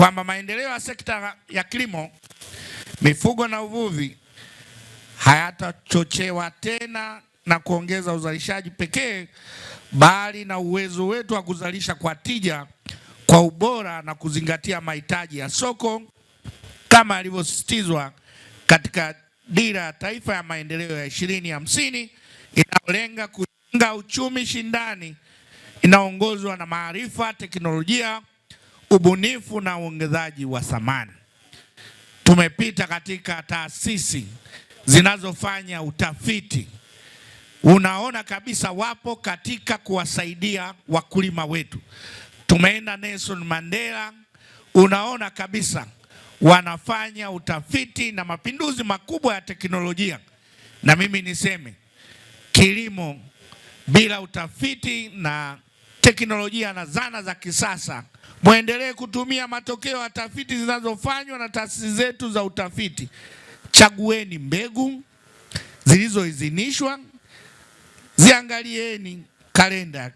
kwamba maendeleo ya sekta ya kilimo, mifugo na uvuvi hayatachochewa tena na kuongeza uzalishaji pekee, bali na uwezo wetu wa kuzalisha kwa tija, kwa ubora na kuzingatia mahitaji ya soko kama alivyosisitizwa katika Dira ya Taifa ya Maendeleo ya 2050 inayolenga kujenga uchumi shindani inaongozwa na maarifa, teknolojia, ubunifu na uongezaji wa thamani. Tumepita katika taasisi zinazofanya utafiti, unaona kabisa wapo katika kuwasaidia wakulima wetu. Tumeenda Nelson Mandela, unaona kabisa wanafanya utafiti na mapinduzi makubwa ya teknolojia. Na mimi niseme kilimo bila utafiti na teknolojia na zana za kisasa, muendelee kutumia matokeo ya tafiti zinazofanywa na taasisi zetu za utafiti. Chagueni mbegu zilizoidhinishwa, ziangalieni kalenda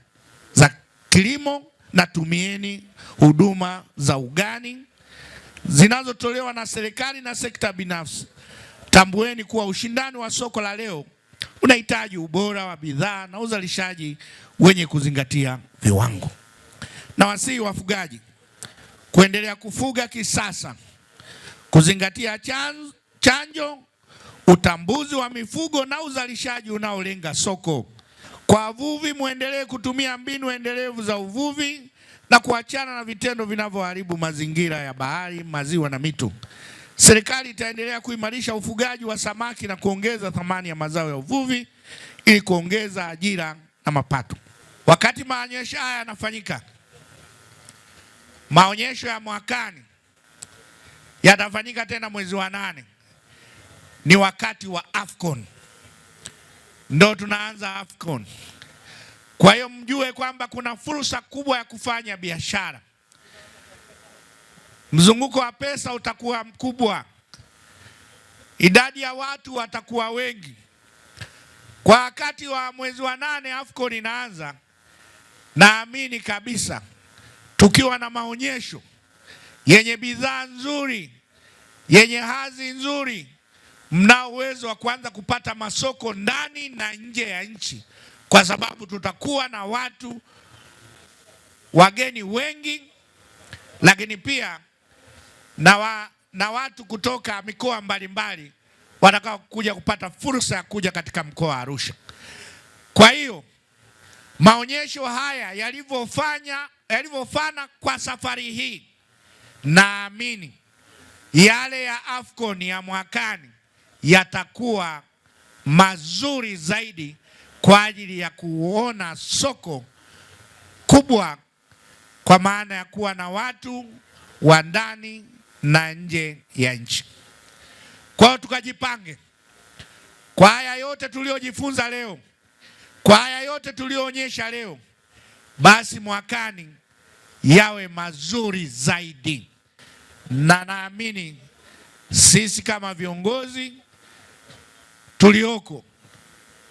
za kilimo na tumieni huduma za ugani zinazotolewa na serikali na sekta binafsi. Tambueni kuwa ushindani wa soko la leo unahitaji ubora wa bidhaa na uzalishaji wenye kuzingatia viwango. Na wasihi wafugaji kuendelea kufuga kisasa, kuzingatia chanjo, utambuzi wa mifugo na uzalishaji unaolenga soko. Kwa wavuvi, muendelee kutumia mbinu endelevu za uvuvi na kuachana na vitendo vinavyoharibu mazingira ya bahari, maziwa na mito. Serikali itaendelea kuimarisha ufugaji wa samaki na kuongeza thamani ya mazao ya uvuvi ili kuongeza ajira na mapato. Wakati maonyesho haya yanafanyika, maonyesho ya mwakani yatafanyika tena mwezi wa 8. Ni wakati wa AFCON. Ndio tunaanza AFCON. Kwa hiyo mjue kwamba kuna fursa kubwa ya kufanya biashara. Mzunguko wa pesa utakuwa mkubwa. Idadi ya watu watakuwa wengi. Kwa wakati wa mwezi wa 8 AFCON inaanza, naamini kabisa tukiwa na maonyesho yenye bidhaa nzuri, yenye hadhi nzuri, mnao uwezo wa kuanza kupata masoko ndani na nje ya nchi, kwa sababu tutakuwa na watu wageni wengi, lakini pia na watu kutoka mikoa mbalimbali watakao kuja kupata fursa ya kuja katika mkoa wa Arusha. Kwa hiyo maonyesho haya yalivyofana kwa safari hii, naamini yale ya AFCON ya mwakani yatakuwa mazuri zaidi kwa ajili ya kuona soko kubwa, kwa maana ya kuwa na watu wa ndani na nje ya nchi. Kwa hiyo tukajipange kwa haya yote tuliojifunza leo, kwa haya yote tulioonyesha leo, basi mwakani yawe mazuri zaidi. Na naamini sisi kama viongozi tulioko,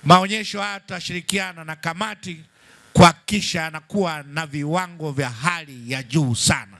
maonyesho haya tutashirikiana na kamati kuhakikisha yanakuwa na viwango vya hali ya juu sana.